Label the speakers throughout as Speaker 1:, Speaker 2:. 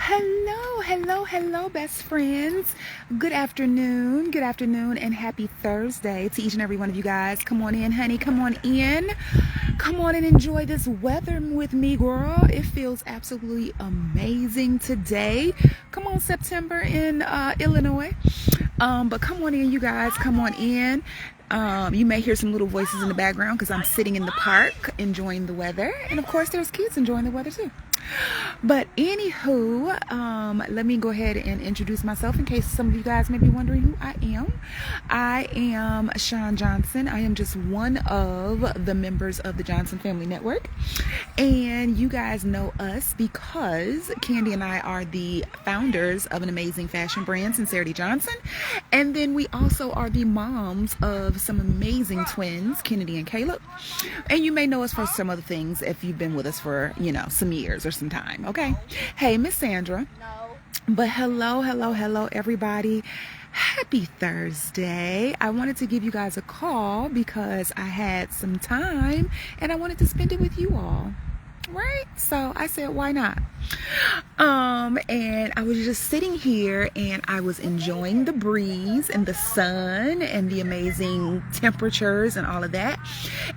Speaker 1: Hello, hello, hello, best friends. Good afternoon, and happy Thursday to each and every one of you guys. Come on in, honey, come on in. Come on and enjoy this weather with me, girl. It feels absolutely amazing today. Come on, September in Illinois. But come on in, you guys, come on in. You may hear some little voices in the background because I'm sitting in the park enjoying the weather. And of course, there's kids enjoying the weather too. But anywho, let me go ahead and introduce myself in case some of you guys may be wondering who I am. I am Shawn Johnson. I am just one of the members of the Johnson Family Network. And you guys know us because Candy and I are the founders of an amazing fashion brand, Sincerity Johnson. And then we also are the moms of some amazing twins, Kennedy and Caleb. And you may know us for some other things if you've been with us for, some years or some time. Okay. Hey, Miss Sandra. But hello, everybody. Happy Thursday. I wanted to give you guys a call because I had some time and I wanted to spend it with you all. Right? So I said, why not? And I was just sitting here and I was enjoying the breeze and the sun and the amazing temperatures and all of that.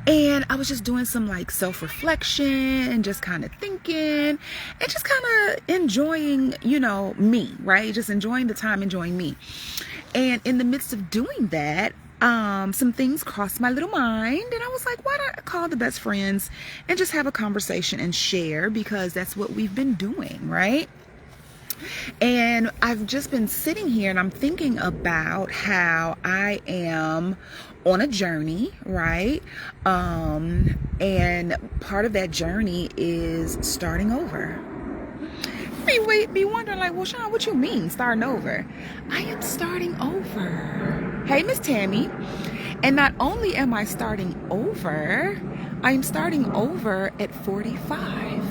Speaker 1: And I was just doing some self-reflection and just kind of thinking and just kind of enjoying, me, right? Just enjoying the time, enjoying me. And in the midst of doing that, some things crossed my little mind and I was like, why not call the best friends and just have a conversation and share, because that's what we've been doing, right? And I've just been sitting here and I'm thinking about how I am on a journey, right? And part of that journey is starting over. Be wondering well, Shawn, what you mean starting over? I am starting over. Hey, Miss Tammy. And not only am I starting over, I'm starting over at 45.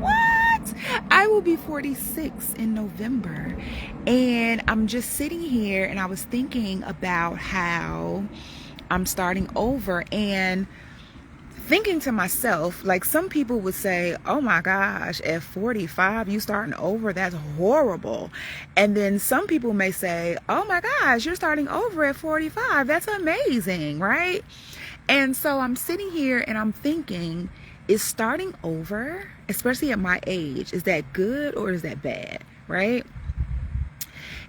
Speaker 1: What? I will be 46 in November. And I'm just sitting here and I was thinking about how I'm starting over and thinking to myself, some people would say, oh my gosh, at 45, you starting over, that's horrible. And then some people may say, oh my gosh, you're starting over at 45, that's amazing, right? And so I'm sitting here and I'm thinking, is starting over, especially at my age, is that good or is that bad, right?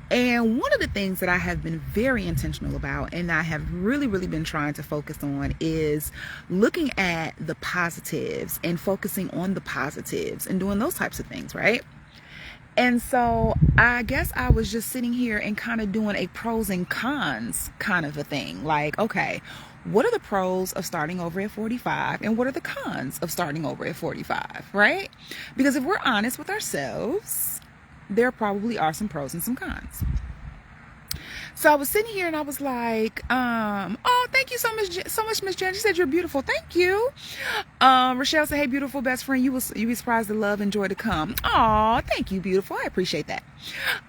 Speaker 1: And one of the things that I have been very intentional about and I have really been trying to focus on is looking at the positives and focusing on the positives and doing those types of things, right? And so I guess I was just sitting here and kind of doing a pros and cons kind of a thing. Okay, what are the pros of starting over at 45 and what are the cons of starting over at 45, right? Because if we're honest with ourselves, there probably are some pros and some cons. So I was sitting here and I was like, oh, thank you so much, Miss Jen. She said you're beautiful. Thank you. Rochelle said, hey, beautiful best friend, you be surprised the love and joy to come. Oh, thank you, beautiful. I appreciate that.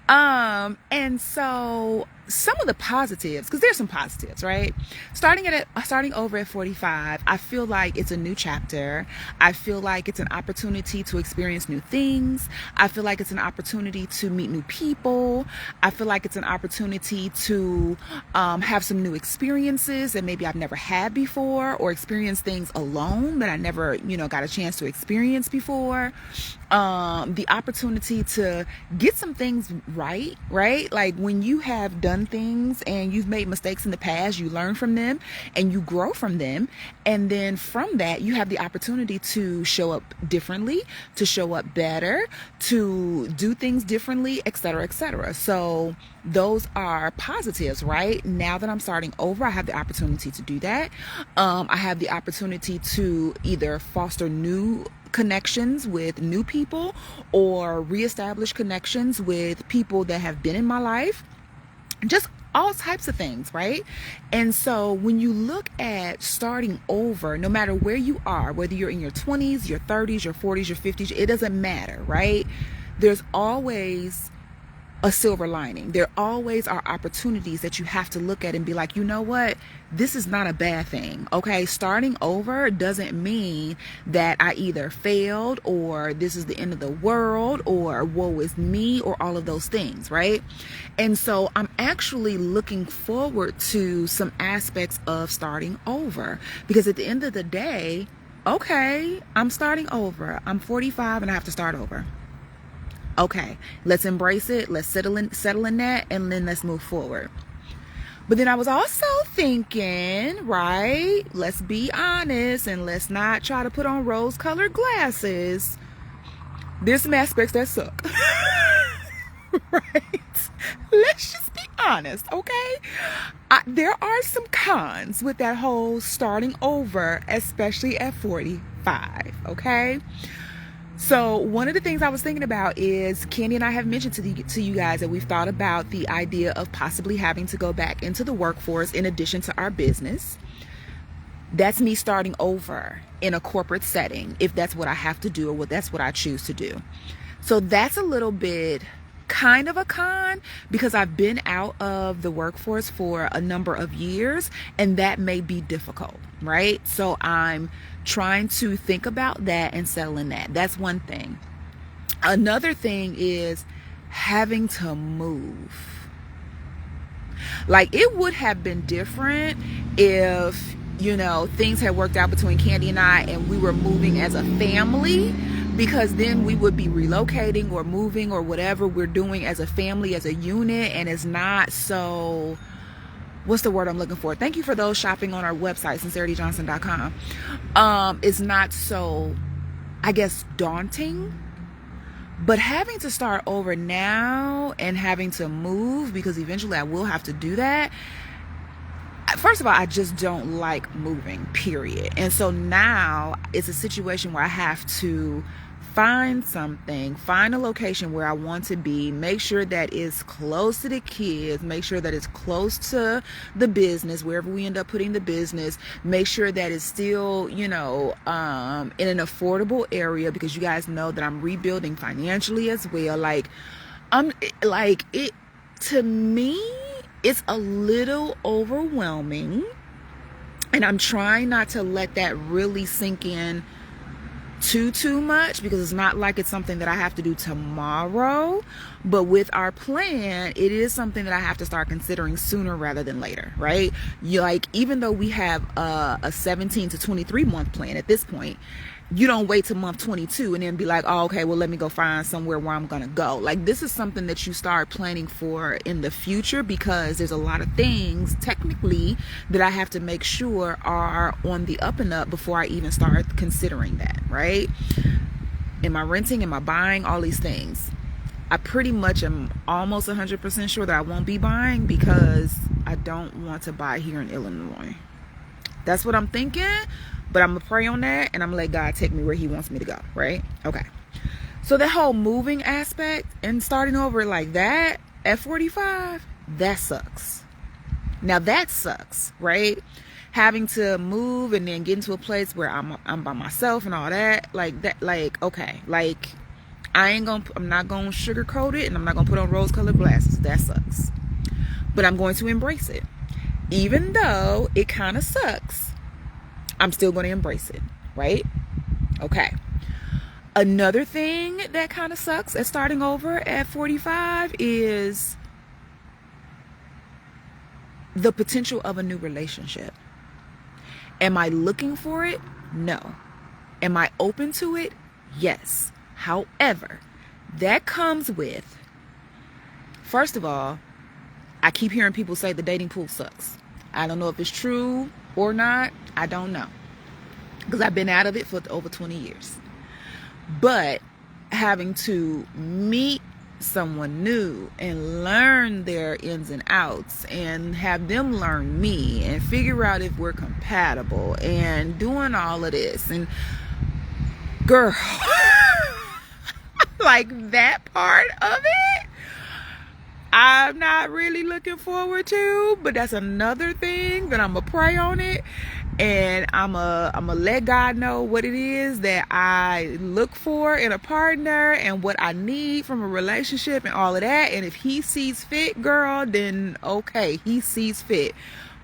Speaker 1: And so some of the positives, because there's some positives, right? Starting over at 45, I feel like it's a new chapter. I feel like it's an opportunity to experience new things. I feel like it's an opportunity to meet new people. I feel like it's an opportunity to have some new experiences that maybe I've never had before, or experience things alone that I never, got a chance to experience before. The opportunity to get some things right? Like when you have done things and you've made mistakes in the past, you learn from them and you grow from them. And then from that, you have the opportunity to show up differently, to show up better, to do things differently, etc., etc. So those are positives, right? Now that I'm starting over, I have the opportunity to do that. I have the opportunity to either foster new connections with new people or reestablish connections with people that have been in my life. Just all types of things, right? And so when you look at starting over, no matter where you are, whether you're in your 20s, your 30s, your 40s, your 50s, it doesn't matter, right? There's always a silver lining. There always are opportunities that you have to look at and be like, you know what? This is not a bad thing. Okay. Starting over doesn't mean that I either failed or this is the end of the world or woe is me or all of those things. Right. And so I'm actually looking forward to some aspects of starting over, because at the end of the day, okay, I'm starting over. I'm 45 and I have to start over. Okay, let's embrace it. Let's settle in that, and then let's move forward. But then I was also thinking, right, let's be honest and let's not try to put on rose-colored glasses. There's some aspects that suck. Right? Let's just be honest, okay? There are some cons with that whole starting over, especially at 45, okay? So one of the things I was thinking about is, Candy and I have mentioned to you guys that we've thought about the idea of possibly having to go back into the workforce in addition to our business. That's me starting over in a corporate setting, if that's what I have to do or that's what I choose to do. So that's a little bit kind of a con, because I've been out of the workforce for a number of years, and that may be difficult, right? So I'm trying to think about that and settle in that. That's one thing. Another thing is having to move. Like, it would have been different if, you know, things had worked out between Candy and I and we were moving as a family, because then we would be relocating or moving or whatever we're doing as a family, as a unit, and it's not so, what's the word I'm looking for? Thank you for those shopping on our website, sincerityjohnson.com. It's not so, I guess, daunting. But having to start over now and having to move, because eventually I will have to do that. First of all, I just don't like moving, period. And so now it's a situation where I have to find a location where I want to be, make sure that it's close to the kids, make sure that it's close to the business, wherever we end up putting the business, make sure that it's still, you know, in an affordable area, because you guys know that I'm rebuilding financially as well. To me, it's a little overwhelming, and I'm trying not to let that really sink in too much, because it's not like it's something that I have to do tomorrow. But with our plan, it is something that I have to start considering sooner rather than later, right? Even though we have a 17 to 23 month plan at this point, you don't wait till month 22 and then be like, oh, okay, well, let me go find somewhere where I'm going to go. Like, this is something that you start planning for in the future, because there's a lot of things technically that I have to make sure are on the up and up before I even start considering that, right? Am I renting? Am I buying? All these things. I pretty much am almost 100% sure that I won't be buying, because I don't want to buy here in Illinois. That's what I'm thinking. But I'm going to pray on that, and I'm going to let God take me where he wants me to go, right? Okay. So the whole moving aspect and starting over like that at 45, that sucks. Now that sucks, right? Having to move and then get into a place where I'm by myself and all that, okay. I'm not going to sugarcoat it, and I'm not going to put on rose-colored glasses. That sucks. But I'm going to embrace it. Even though it kind of sucks, I'm still going to embrace it, right? Okay. Another thing that kind of sucks at starting over at 45 is the potential of a new relationship. Am I looking for it? No. Am I open to it? Yes. However, that comes with, first of all, I keep hearing people say the dating pool sucks. I don't know if it's true or not. I don't know, because I've been out of it for over 20 years. But having to meet someone new and learn their ins and outs and have them learn me and figure out if we're compatible and doing all of this, and girl, like that part of it, I'm not really looking forward to. But that's another thing that I'm gonna pray on it. And I'm a let God know what it is that I look for in a partner and what I need from a relationship and all of that. And if he sees fit, girl, then okay, he sees fit.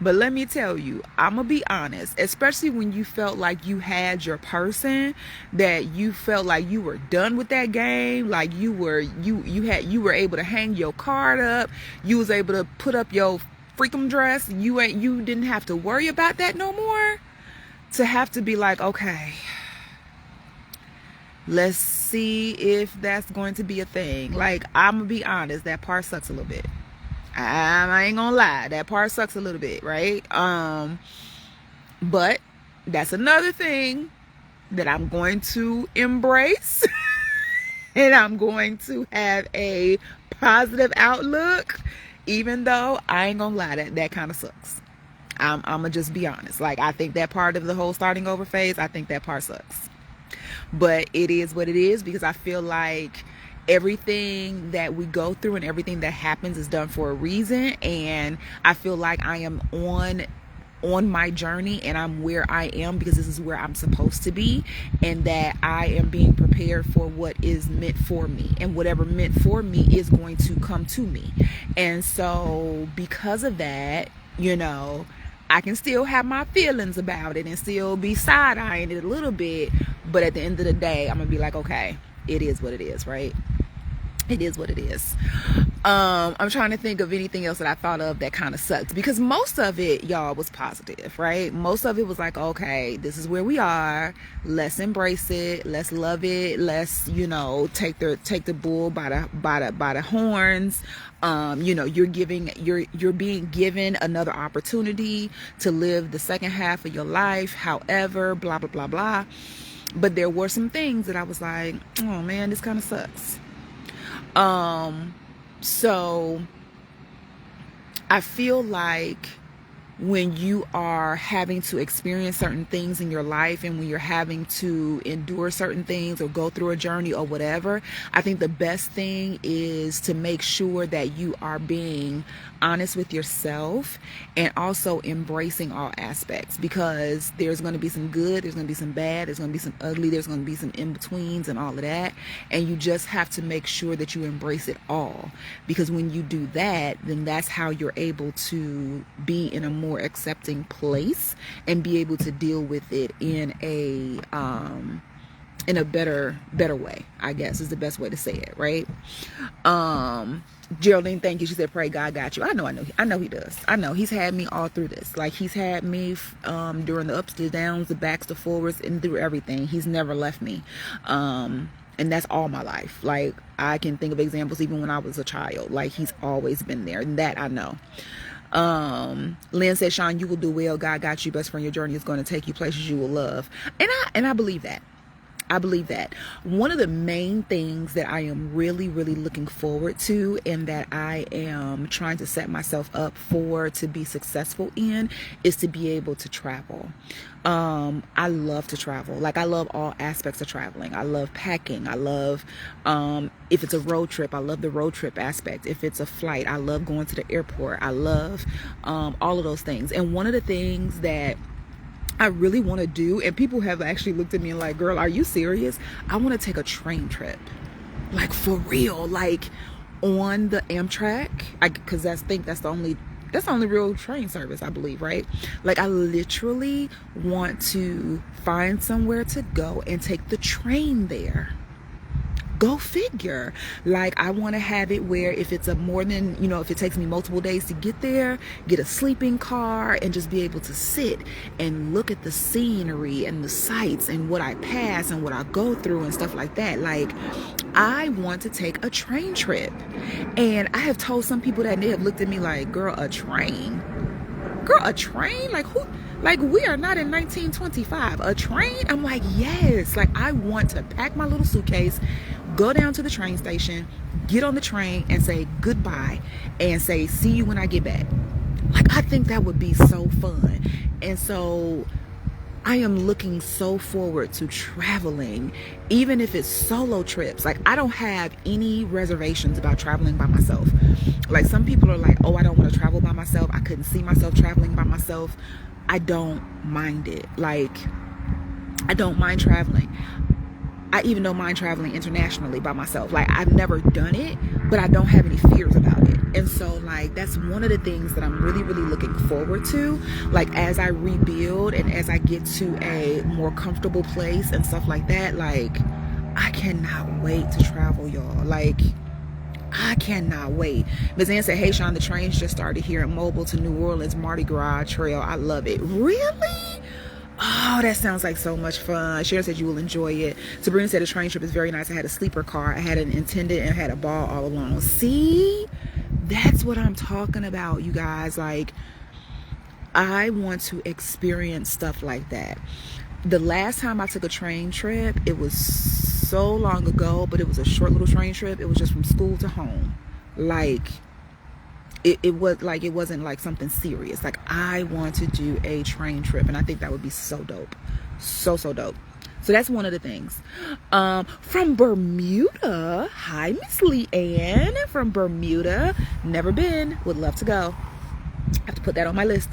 Speaker 1: But let me tell you, I'm gonna be honest, especially when you felt like you had your person, that you felt like you were done with that game, like you were able to hang your card up, you was able to put up your freakum dress, you didn't have to worry about that no more. To have to be like, okay, let's see if that's going to be a thing. Like, I'm gonna be honest, that part sucks a little bit. I ain't gonna lie, that part sucks a little bit, right? But that's another thing that I'm going to embrace and I'm going to have a positive outlook, even though I ain't gonna lie, that kind of sucks. I'm gonna just be honest. Like, I think that part of the whole starting over phase, I think that part sucks. But it is what it is, because I feel like everything that we go through and everything that happens is done for a reason. And I feel like I am on my journey and I'm where I am because this is where I'm supposed to be, and that I am being prepared for what is meant for me, and whatever meant for me is going to come to me. And so because of that, you know, I can still have my feelings about it and still be side-eyeing it a little bit, but at the end of the day, I'm gonna be like, okay, it is what it is, right? It is what it is. I'm trying to think of anything else that I thought of that kind of sucks, because most of it, y'all, was positive, right? Most of it was like, okay, this is where we are. Let's embrace it. Let's love it. Let's, you know, take the bull by the horns. You know, you're being given another opportunity to live the second half of your life. However, blah blah blah blah. But there were some things that I was like, oh man, this kind of sucks. So I feel like when you are having to experience certain things in your life, and when you're having to endure certain things or go through a journey or whatever, I think the best thing is to make sure that you are being honest with yourself and also embracing all aspects, because there's going to be some good, there's going to be some bad, there's going to be some ugly, there's going to be some in-betweens and all of that. And you just have to make sure that you embrace it all, because when you do that, then that's how you're able to be in a more accepting place and be able to deal with it in a better way, I guess is the best way to say it, right? Geraldine, thank you. She said, pray God got you. I know he does. I know he's had me all through this. Like, he's had me during the ups, the downs, the backs, the forwards, and through everything. He's never left me. And that's all my life. Like, I can think of examples even when I was a child. Like, he's always been there, and that I know. Lynn said, Sean, you will do well. God got you. Best friend, your journey is going to take you places you will love. And I believe that. I believe that. One of the main things that I am really, really looking forward to, and that I am trying to set myself up for to be successful in, is to be able to travel. I love to travel. Like, I love all aspects of traveling. I love packing. I love, if it's a road trip, I love the road trip aspect. If it's a flight, I love going to the airport. I love, all of those things. And one of the things that I really want to do, and people have actually looked at me and like, girl, are you serious? I want to take a train trip, like, for real, like on the Amtrak, because that's the only real train service, I believe, right? Like, I literally want to find somewhere to go and take the train there. Go figure. Like, I want to have it where if it's if it takes me multiple days to get there, get a sleeping car and just be able to sit and look at the scenery and the sights and what I pass and what I go through and stuff like that. Like, I want to take a train trip. And I have told some people that, and they have looked at me like, girl, a train? Girl, a train? Like, who? Like, we are not in 1925. A train? I'm like, yes. Like, I want to pack my little suitcase, go down to the train station, get on the train and say goodbye and say, see you when I get back. Like, I think that would be so fun. And so I am looking so forward to traveling, even if it's solo trips. Like, I don't have any reservations about traveling by myself. Like, some people are like, oh, I don't want to travel by myself. I couldn't see myself traveling by myself. I don't mind it. Like, I don't mind traveling. I even don't mind traveling internationally by myself. Like, I've never done it, but I don't have any fears about it. And so, like, that's one of the things that I'm really, really looking forward to. Like, as I rebuild and as I get to a more comfortable place and stuff like that, like, I cannot wait to travel, y'all. Like, I cannot wait. Ms. Ann said, hey, Sean, the trains just started here in Mobile to New Orleans Mardi Gras Trail. I love it. Really? Oh, that sounds like so much fun. Sharon said you will enjoy it. Sabrina said the train trip is very nice. I had a sleeper car. I had an attendant and had a ball all along. See? That's what I'm talking about, you guys. Like, I want to experience stuff like that. The last time I took a train trip, it was so long ago, but it was a short little train trip. It was just from school to home. Like, it wasn't like something serious. Like, I want to do a train trip, and I think that would be so dope. So dope. So that's one of the things. From Bermuda, hi, Miss Leanne from Bermuda. Never been, would love to go. I have to put that on my list.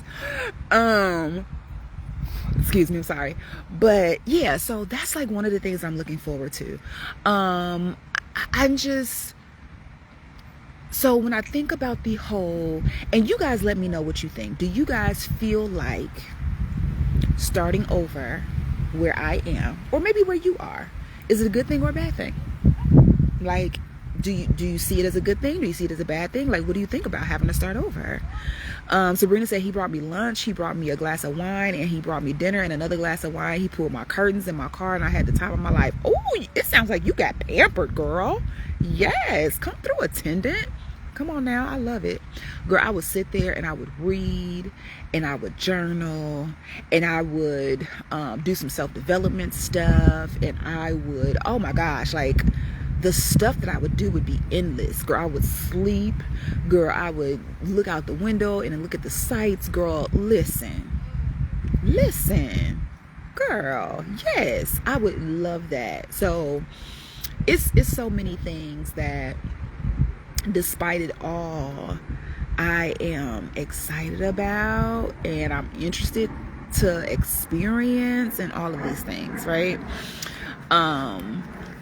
Speaker 1: Excuse me, I'm sorry. But yeah, so that's like one of the things I'm looking forward to. So when I think about the whole, and you guys let me know what you think. Do you guys feel like starting over where I am, or maybe where you are, is it a good thing or a bad thing? Like, do you see it as a good thing? Do you see it as a bad thing? Like, what do you think about having to start over? Sabrina said he brought me lunch, he brought me a glass of wine, and he brought me dinner and another glass of wine. He pulled my curtains in my car, and I had the time of my life. Oh, it sounds like you got pampered, girl. Yes, come through, attendant. Come on now, I love it. Girl, I would sit there and I would read and I would journal and I would do some self-development stuff, and I would, oh my gosh, like, the stuff that I would do would be endless. Girl, I would sleep. Girl, I would look out the window and look at the sights. Girl, listen. Girl, yes, I would love that. So it's so many things that, despite it all, I am excited about and I'm interested to experience and all of these things, right?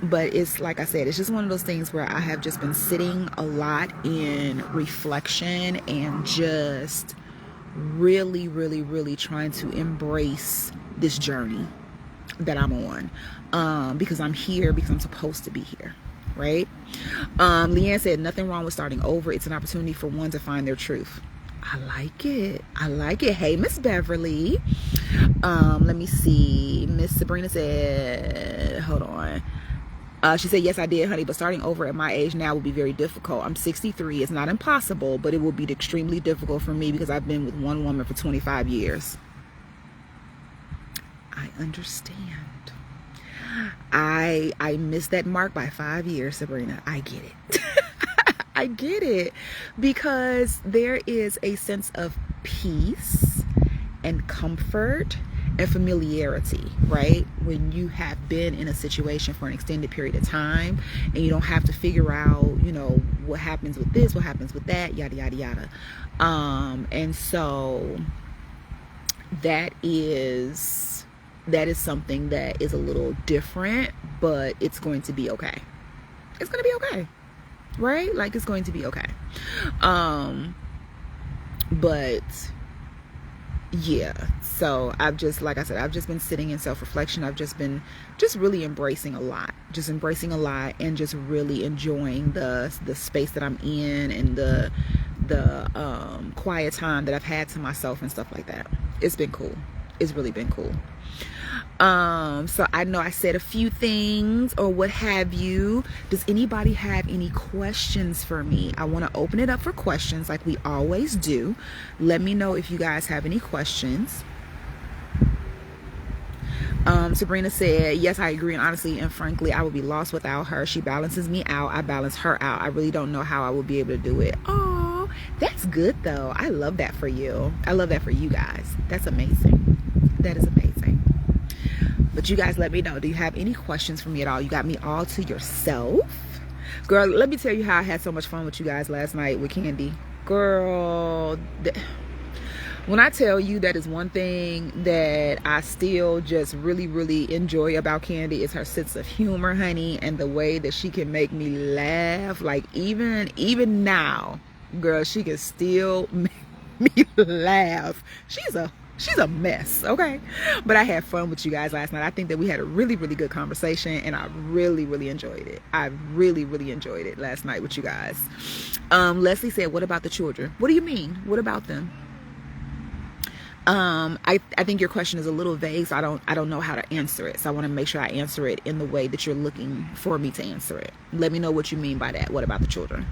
Speaker 1: But it's like I said, it's just one of those things where I have just been sitting a lot in reflection and just really, really, really trying to embrace this journey that I'm on, because I'm here because I'm supposed to be here, right? Leanne said nothing wrong with starting over. It's an opportunity for one to find their truth. I like it. Hey, Miss Beverly. Let me see. Miss Sabrina said, hold on. She said, yes, I did, honey, but starting over at my age now will be very difficult. I'm 63. It's not impossible, but it will be extremely difficult for me because I've been with one woman for 25 years. I understand. I missed that mark by 5 years, Sabrina. I get it. I get it, because there is a sense of peace and comfort and familiarity, right? When you have been in a situation for an extended period of time and you don't have to figure out, what happens with this, what happens with that, yada, yada, yada. And so that is something that is a little different, but it's going to be okay. It's going to be okay, right? Like, it's going to be okay. But yeah, so I've just, like I said, I've just been sitting in self-reflection. I've just been really embracing a lot and just really enjoying the space that I'm in and the quiet time that I've had to myself and stuff like that. It's been cool. It's really been cool. So I know I said a few things or what have you. Does anybody have any questions for me? I want to open it up for questions like we always do. Let me know if you guys have any questions. Sabrina said, yes, I agree. And honestly and frankly, I would be lost without her. She balances me out. I balance her out. I really don't know how I will be able to do it. Oh, that's good though. I love that for you. I love that for you guys. That's amazing. That is amazing. But you guys let me know. Do you have any questions for me at all? You got me all to yourself. Girl, let me tell you how I had so much fun with you guys last night with Candy. Girl, When I tell you that is one thing that I still just really, really enjoy about Candy is her sense of humor, honey, and the way that she can make me laugh. Like even now, girl, she can still make me laugh. She's a mess, okay? But I had fun with you guys last night. I think that we had a really, really good conversation, and I really, really enjoyed it. I really, really enjoyed it last night with you guys. Leslie said, what about the children? What do you mean? What about them? I think your question is a little vague, so I don't know how to answer it. So I want to make sure I answer it in the way that you're looking for me to answer it. Let me know what you mean by that. What about the children?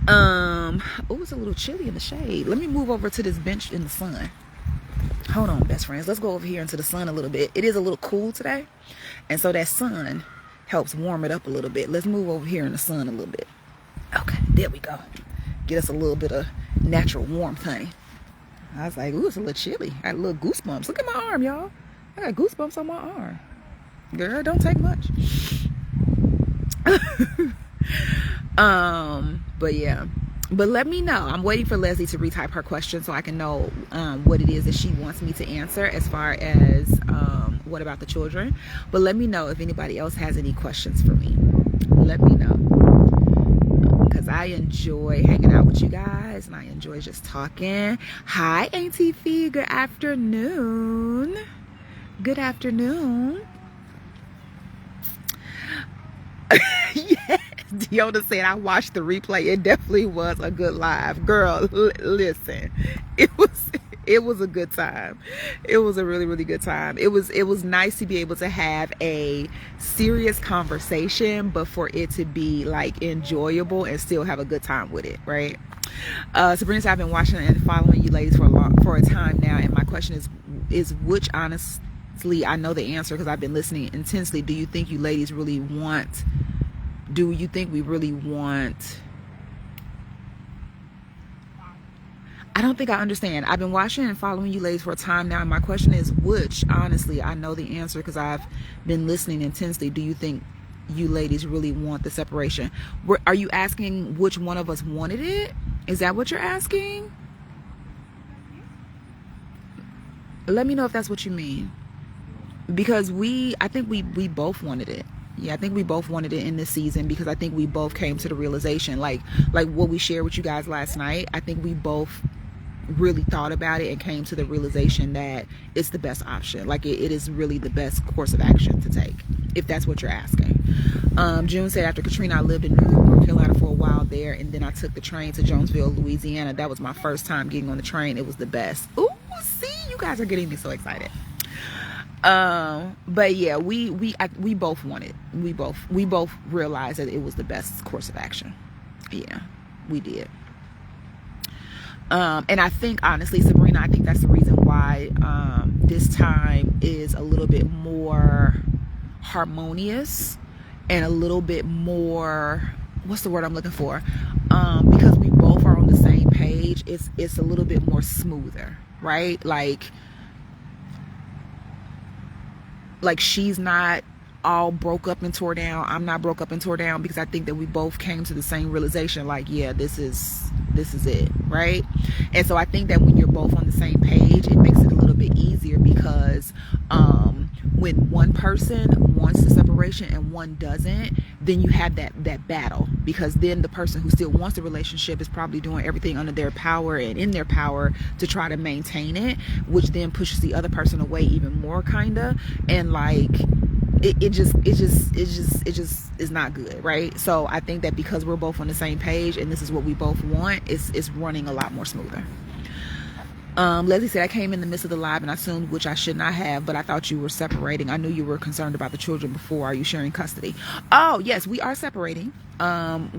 Speaker 1: Oh, it's a little chilly in the shade. Let me move over to this bench in the sun. Hold on, best friends. Let's go over here into the sun a little bit. It is a little cool today, and so that sun helps warm it up a little bit. Let's move over here in the sun a little bit. Okay, there we go. Get us a little bit of natural warmth, honey. I was like, ooh, it's a little chilly. I got little goosebumps. Look at my arm, y'all. I got goosebumps on my arm. Girl, don't take much. But yeah. But let me know. I'm waiting for Leslie to retype her question so I can know what it is that she wants me to answer as far as what about the children. But let me know if anybody else has any questions for me. Let me know. Because I enjoy hanging out with you guys, and I enjoy just talking. Hi, Auntie Fee. Good afternoon. Good afternoon. Yes, Deona said I watched the replay. It definitely was a good live. Girl, listen. It was a good time. It was a really, really good time. It was nice to be able to have a serious conversation, but for it to be like enjoyable and still have a good time with it, right? Sabrina said, I've been watching and following you ladies for a time now, and my question is which, honestly, I know the answer because I've been listening intensely. Do you think you ladies really want? Do you think we really want? I don't think I understand. I've been watching and following you ladies for a time now, and my question is which, honestly, I know the answer because I've been listening intensely. Do you think you ladies really want the separation? Are you asking which one of us wanted it? Is that what you're asking? Let me know if that's what you mean. Because I think we both wanted it. Yeah, I think we both wanted it in this season because I think we both came to the realization, like what we shared with you guys last night. I think we both really thought about it and came to the realization that it's the best option. Like it is really the best course of action to take, if that's what you're asking. June said, after Katrina, I lived in North Carolina for a while there, and then I took the train to Jonesville, Louisiana. That was my first time getting on the train. It was the best. Ooh, see, you guys are getting me so excited. But yeah, we both wanted. We both realized that it was the best course of action. Yeah, we did. And I think, honestly, Sabrina, I think that's the reason why this time is a little bit more harmonious and a little bit more, what's the word I'm looking for? Because we both are on the same page, it's a little bit more smoother, right? Like she's not all broke up and tore down. I'm not broke up and tore down because I think that we both came to the same realization, like, yeah, this is it, right? And so I think that when you're both on the same page, it makes it a little bit easier because when one person wants the separation and one doesn't, then you have that battle, because then the person who still wants the relationship is probably doing everything under their power and in their power to try to maintain it, which then pushes the other person away even more, kinda. And like it just is not good, right? So I think that because we're both on the same page and this is what we both want, it's running a lot more smoother. Leslie said, I came in the midst of the live and I assumed, which I should not have, but I thought you were separating. I knew you were concerned about the children before. Are you sharing custody? Oh, yes, we are separating.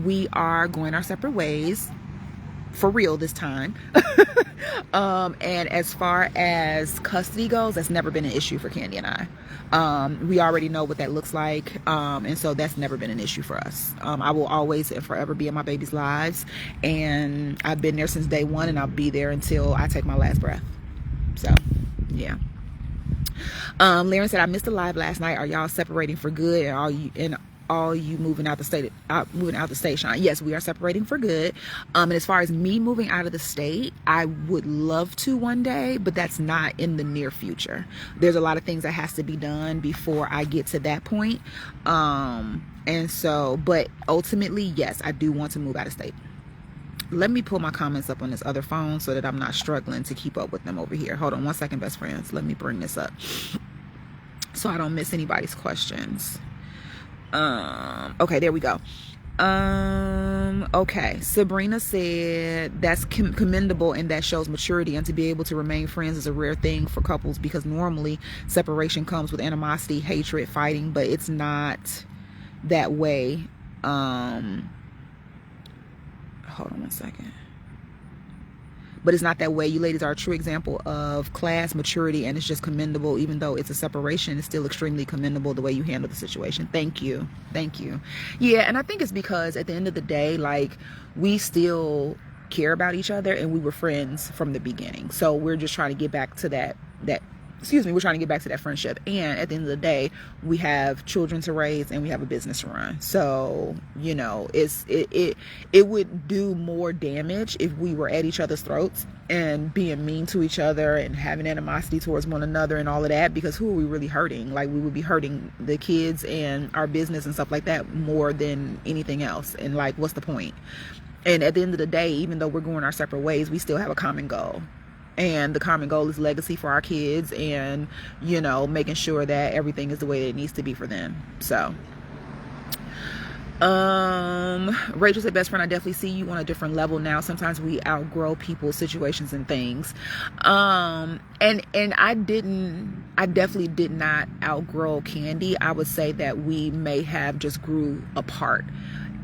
Speaker 1: We are going our separate ways. For real this time. And as far as custody goes, that's never been an issue for Candy and I. We already know what that looks like, and so that's never been an issue for us. I will always and forever be in my baby's lives, and I've been there since day one, and I'll be there until I take my last breath. So yeah. Lauren said, I missed the live last night. Are y'all separating for good, and all you moving out the state, Sean. Yes, we are separating for good. And as far as me moving out of the state, I would love to one day, but that's not in the near future. There's a lot of things that has to be done before I get to that point. And so, but ultimately, yes, I do want to move out of state. Let me pull my comments up on this other phone so that I'm not struggling to keep up with them over here. Hold on one second, best friends. Let me bring this up so I don't miss anybody's questions. Okay, there we go. Okay, Sabrina said that's commendable and that shows maturity, and to be able to remain friends is a rare thing for couples because normally separation comes with animosity, hatred, fighting, but it's not that way. Hold on one second. But it's not that way. You ladies are a true example of class, maturity, and it's just commendable. Even though it's a separation, it's still extremely commendable the way you handle the situation. Thank you. Thank you. Yeah, and I think it's because at the end of the day, like, we still care about each other and we were friends from the beginning. So we're just trying to get back to that we're trying to get back to that friendship. And at the end of the day, we have children to raise and we have a business to run. So, you know, it would do more damage if we were at each other's throats and being mean to each other and having animosity towards one another and all of that, because who are we really hurting? Like, we would be hurting the kids and our business and stuff like that more than anything else. And like, what's the point? And at the end of the day, even though we're going our separate ways, we still have a common goal. And the common goal is legacy for our kids and, you know, making sure that everything is the way that it needs to be for them. So, Rachel said, best friend, I definitely see you on a different level now. Sometimes we outgrow people, situations, and things. And I definitely did not outgrow Candy. I would say that we may have just grew apart.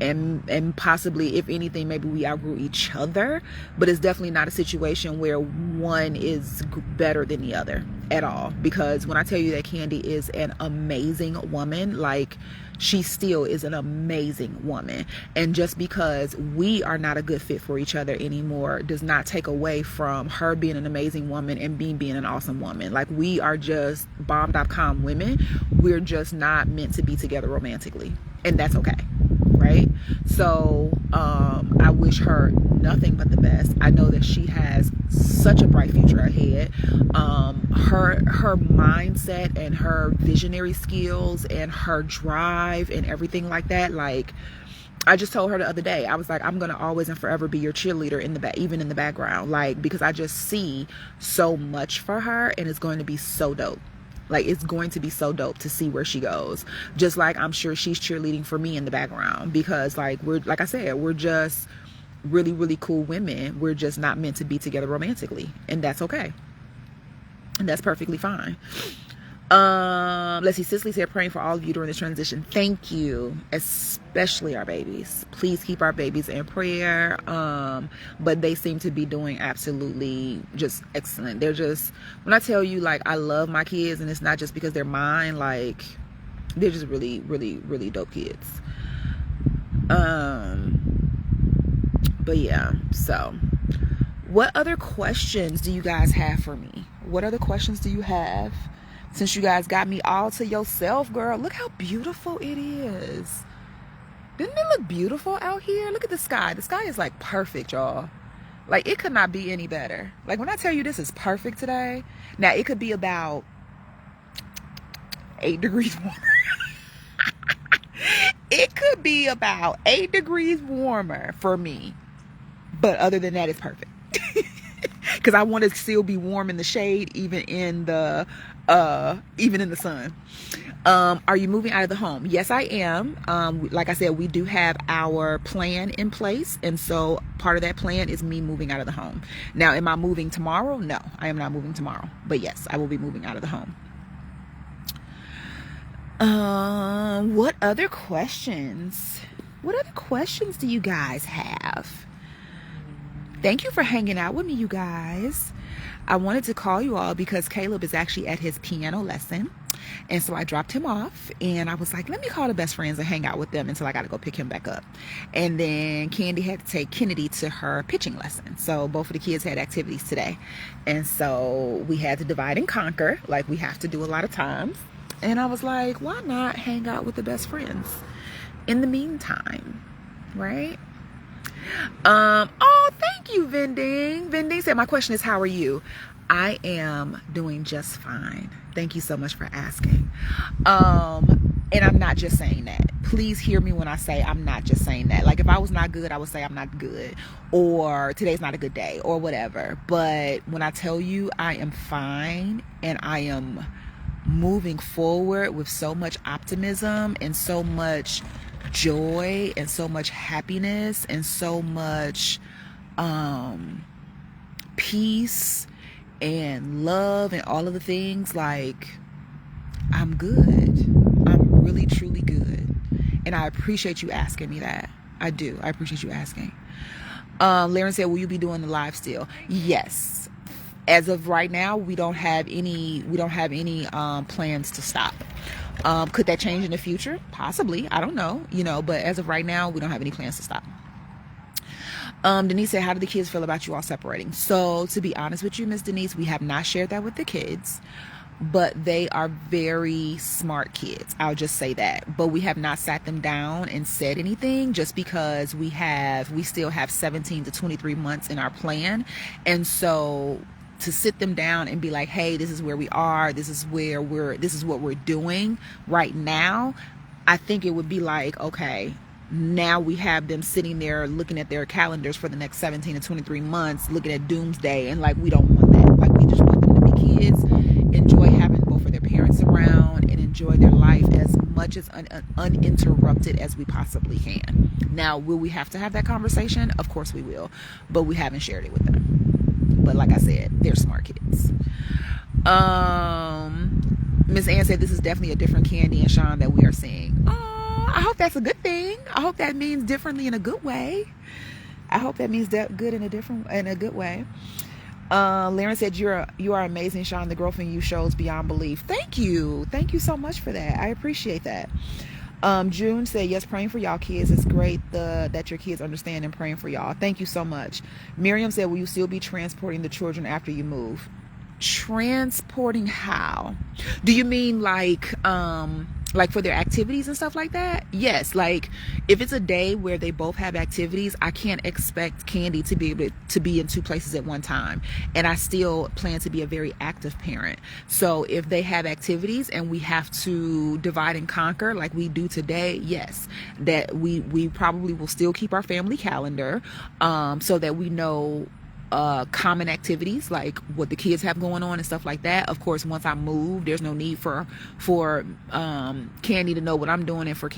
Speaker 1: And possibly, if anything, maybe we outgrew each other, but it's definitely not a situation where one is better than the other at all. Because when I tell you that Candy is an amazing woman, like, she still is an amazing woman. And just because we are not a good fit for each other anymore does not take away from her being an amazing woman and being an awesome woman. Like, we are just bomb.com women. We're just not meant to be together romantically, and that's okay. Right? So I wish her nothing but the best. I know that she has such a bright future ahead. Her mindset and her visionary skills and her drive and everything like that, like, I just told her the other day, I was like, I'm gonna always and forever be your cheerleader even in the background, like, because I just see so much for her, and it's going to be so dope. Like, it's going to be so dope to see where she goes. Just like I'm sure she's cheerleading for me in the background, because like I said, we're just really, really cool women. We're just not meant to be together romantically, and that's okay. And that's perfectly fine. Let's see, Cicely said, praying for all of you during this transition. Thank you, especially our babies. Please keep our babies in prayer. But they seem to be doing absolutely just excellent. They're just, when I tell you, like, I love my kids, and it's not just because they're mine, like, they're just really, really, really dope kids. But yeah, so what other questions do you guys have for me? What other questions do you have? Since you guys got me all to yourself, girl, look how beautiful it is. Didn't it look beautiful out here? Look at the sky. The sky is like perfect, y'all. Like, it could not be any better. Like, when I tell you this is perfect today, now it could be about 8 degrees warmer. It could be about 8 degrees warmer for me. But other than that, it's perfect. Because I want to still be warm in the shade, even in the sun. Are you moving out of the home? Yes, I am. Like I said, we do have our plan in place, and so part of that plan is me moving out of the home. Now, am I moving tomorrow? No, I am not moving tomorrow, but yes, I will be moving out of the home. What other questions do you guys have? Thank you for hanging out with me, you guys. I wanted to call you all because Caleb is actually at his piano lesson. And so I dropped him off, and I was like, let me call the best friends and hang out with them until I got to go pick him back up. And then Candy had to take Kennedy to her pitching lesson. So both of the kids had activities today. And so we had to divide and conquer, like we have to do a lot of times. And I was like, why not hang out with the best friends? in the meantime, right? Oh, thank you, Vending. Vending said, my question is, how are you? I am doing just fine. Thank you so much for asking. And I'm not just saying that. Please hear me when I say I'm not just saying that. Like, if I was not good, I would say I'm not good, or today's not a good day, or whatever. But when I tell you I am fine and I am moving forward with so much optimism and so much joy and so much happiness and so much peace and love and all of the things, like, I'm good. I'm really truly good, and I appreciate you asking me that. I do. I appreciate you asking. Laren said, will you be doing the live still? Yes. As of right now, we don't have any plans to stop. Could that change in the future? Possibly. I don't know, but as of right now, we don't have any plans to stop. Denise said, how do the kids feel about you all separating? So, to be honest with you, Miss Denise, we have not shared that with the kids, but they are very smart kids. I'll just say that. But we have not sat them down and said anything, just because we still have 17 to 23 months in our plan. And so to sit them down and be like, hey, this is where we are, this is what we're doing right now, I think it would be like, okay, now we have them sitting there looking at their calendars for the next 17 to 23 months, looking at doomsday, and like, we don't want that. Like, we just want them to be kids, enjoy having both of their parents around, and enjoy their life as much as uninterrupted as we possibly can. Now, will we have to have that conversation? Of course we will, but we haven't shared it with them. But like I said, they're smart kids. Miss Ann said, this is definitely a different Candy and Sean that we are seeing. Oh, I hope that's a good thing. I hope that means differently in a good way. I hope that means good in a good way. Laren said, you are amazing, Sean. The growth in you shows beyond belief. Thank you so much for that. I appreciate that. June said, yes, praying for y'all kids. It's great that your kids understand and praying for y'all. Thank you so much. Miriam said, will you still be transporting the children after you move? Transporting how? Do you mean like for their activities and stuff like that? Yes. Like, if it's a day where they both have activities, I can't expect Candy to be able to be in two places at one time. And I still plan to be a very active parent. So if they have activities and we have to divide and conquer like we do today, yes, that we probably will still keep our family calendar, so that we know common activities like what the kids have going on and stuff like that. Of course, once I move, there's no need for Candy to know what I'm doing, and for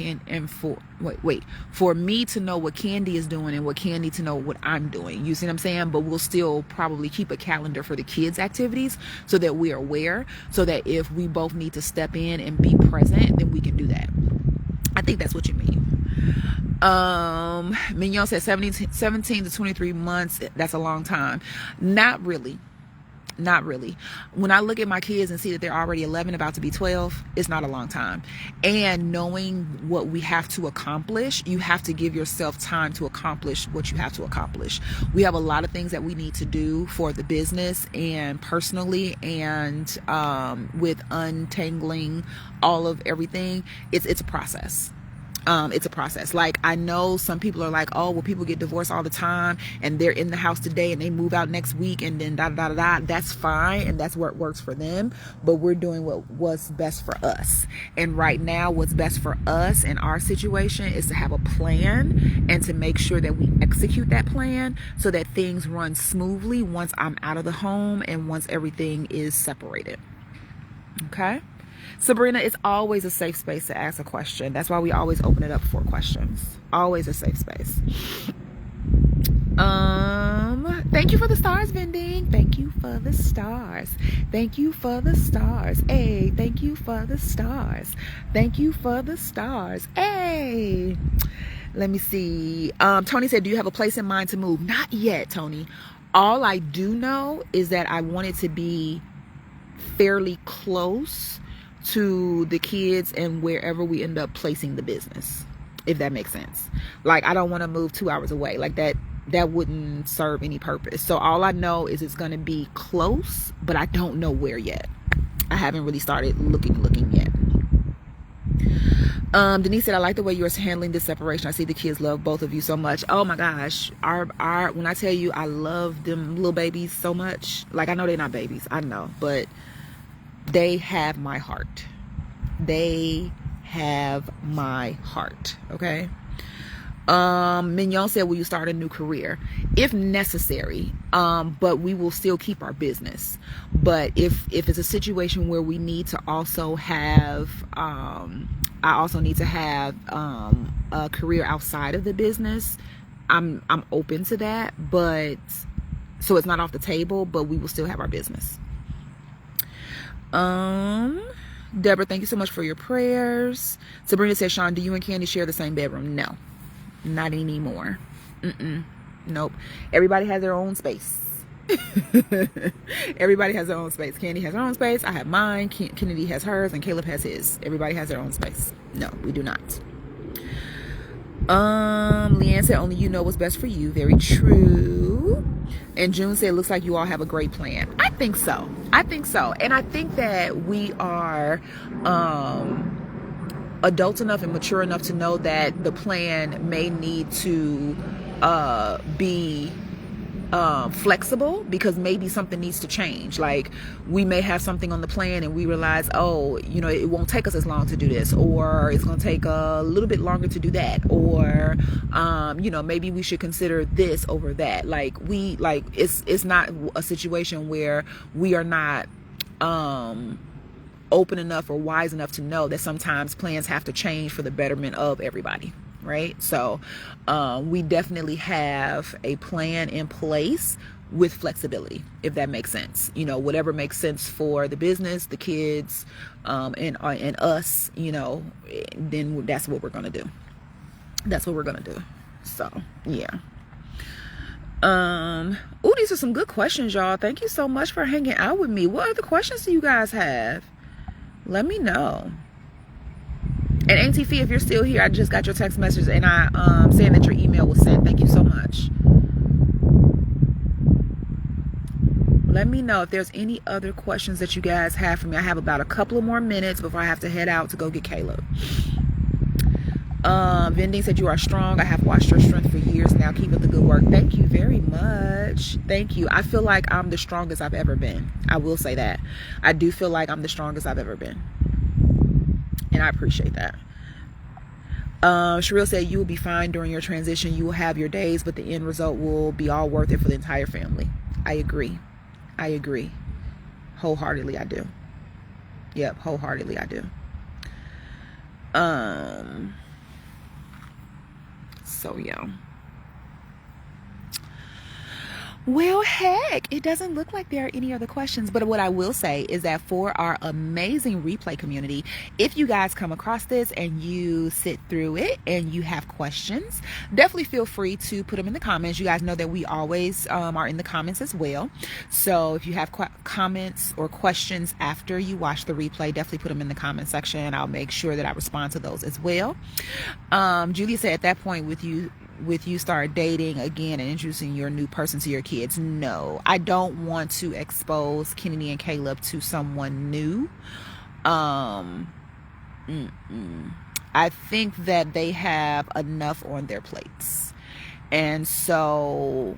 Speaker 1: me to know what Candy is doing and what Candy to know what I'm doing. You see what I'm saying? But we'll still probably keep a calendar for the kids' activities so that we're aware, so that if we both need to step in and be present, then we can do that. I think that's what you mean. Mignon said 17 to 23 months. That's a long time. Not really. When I look at my kids and see that they're already 11, about to be 12, it's not a long time. And knowing what we have to accomplish, you have to give yourself time to accomplish what you have to accomplish. We have a lot of things that we need to do for the business and personally, and with untangling all of everything, it's a process. It's a process. Like, I know some people are like, oh, well, people get divorced all the time and they're in the house today and they move out next week and then da-da-da-da-da. That's fine, and that's what works for them. But we're doing what's best for us. And right now, what's best for us in our situation is to have a plan and to make sure that we execute that plan so that things run smoothly once I'm out of the home and once everything is separated. Okay? Sabrina, it's always a safe space to ask a question. That's why we always open it up for questions. Always a safe space. Thank you for the stars, Vending. Thank you for the stars. Thank you for the stars. Hey, thank you for the stars. Thank you for the stars. Hey. Let me see. Tony said, do you have a place in mind to move? Not yet, Tony. All I do know is that I want it to be fairly close to the kids and wherever we end up placing the business, if that makes sense. Like, I don't want to move 2 hours away. Like, that wouldn't serve any purpose. So all I know is it's going to be close, but I don't know where yet. I haven't really started looking yet. Denise said, I like the way you're handling this separation. I see the kids love both of you so much. Oh my gosh. When I tell you I love them little babies so much, like I know they're not babies, I know, but they have my heart. They have my heart. Okay. Mignon said, will you start a new career if necessary? But we will still keep our business. But if it's a situation where we need to also have, I also need to have, a career outside of the business, I'm open to that, but so it's not off the table, but we will still have our business. Deborah, thank you so much for your prayers. Sabrina said, Sean, do you and Candy share the same bedroom? No. Not anymore. Nope. Everybody has their own space. Everybody has their own space. Candy has her own space. I have mine. Kennedy has hers, and Caleb has his. Everybody has their own space. No, we do not. Leanne said, only you know what's best for you. Very true. And June said, looks like you all have a great plan. I think so. I think so. And I think that we are adult enough and mature enough to know that the plan may need to be flexible, because maybe something needs to change. Like we may have something on the plan and we realize, oh, you know, it won't take us as long to do this, or it's going to take a little bit longer to do that, or you know, maybe we should consider this over that. Like it's not a situation where we are not open enough or wise enough to know that sometimes plans have to change for the betterment of everybody, right? So we definitely have a plan in place with flexibility, if that makes sense. You know, whatever makes sense for the business, the kids, and us, you know, then that's what we're gonna do. That's what we're gonna do. So yeah. Oh, these are some good questions, y'all. Thank you so much for hanging out with me. What other questions do you guys have? Let me know. And Auntie Fee, if you're still here, I just got your text message and I saying that your email was sent. Thank you so much. Let me know if there's any other questions that you guys have for me. I have about a couple of more minutes before I have to head out to go get Caleb. Vending said, you are strong. I have watched your strength for years now. Keep up the good work. Thank you very much. Thank you. I feel like I'm the strongest I've ever been. I will say that. I do feel like I'm the strongest I've ever been. And I appreciate that. Sherelle said, you will be fine during your transition. You will have your days, but the end result will be all worth it for the entire family. I agree. I agree. Wholeheartedly, I do. Yep, wholeheartedly, I do. So yeah. Well, heck, it doesn't look like there are any other questions. But what I will say is that for our amazing replay community, if you guys come across this and you sit through it and you have questions, definitely feel free to put them in the comments. You guys know that we always are in the comments as well. So if you have comments or questions after you watch the replay, definitely put them in the comment section. I'll make sure that I respond to those as well. Julia said, at that point with you start dating again and introducing your new person to your kids. No, I don't want to expose Kennedy and Caleb to someone new. I think that they have enough on their plates. And so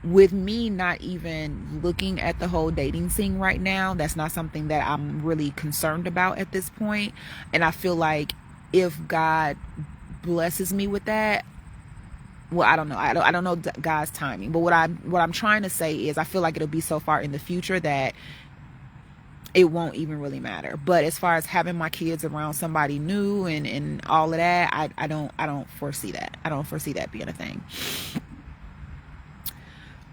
Speaker 1: with me not even looking at the whole dating scene right now, that's not something that I'm really concerned about at this point. And I feel like if God blesses me with that, well, I don't know. I don't know God's timing. But what I'm trying to say is I feel like it'll be so far in the future that it won't even really matter. But as far as having my kids around somebody new and all of that, I don't foresee that. I don't foresee that being a thing.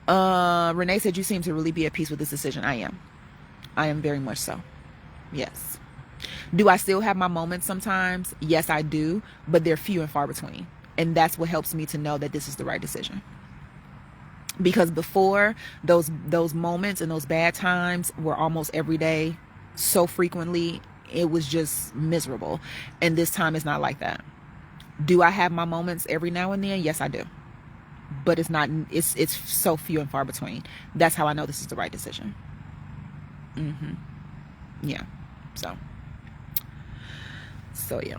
Speaker 1: Renee said, you seem to really be at peace with this decision. I am very much so. Yes. Do I still have my moments sometimes? Yes, I do. But they're few and far between. And that's what helps me to know that this is the right decision. Because before, those moments and those bad times were almost every day, so frequently, it was just miserable. And this time is not like that. Do I have my moments every now and then? Yes, I do. But it's so few and far between. That's how I know this is the right decision. Yeah. So yeah.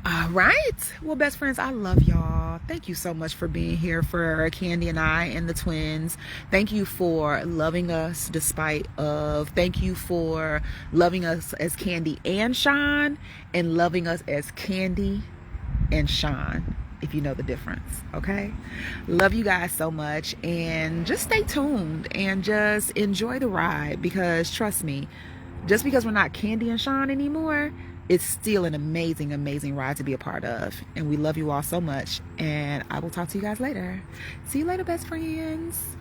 Speaker 1: All right. Well, best friends, I love y'all. Thank you so much for being here for Candy and I and the twins. Thank you for loving us despite of. Thank you for loving us as Candy and Sean, and loving us as Candy and Sean, if you know the difference. Okay. Love you guys so much, and just stay tuned and just enjoy the ride, because trust me, just because we're not Candy and Sean anymore, it's still an amazing, amazing ride to be a part of. And we love you all so much. And I will talk to you guys later. See you later, best friends.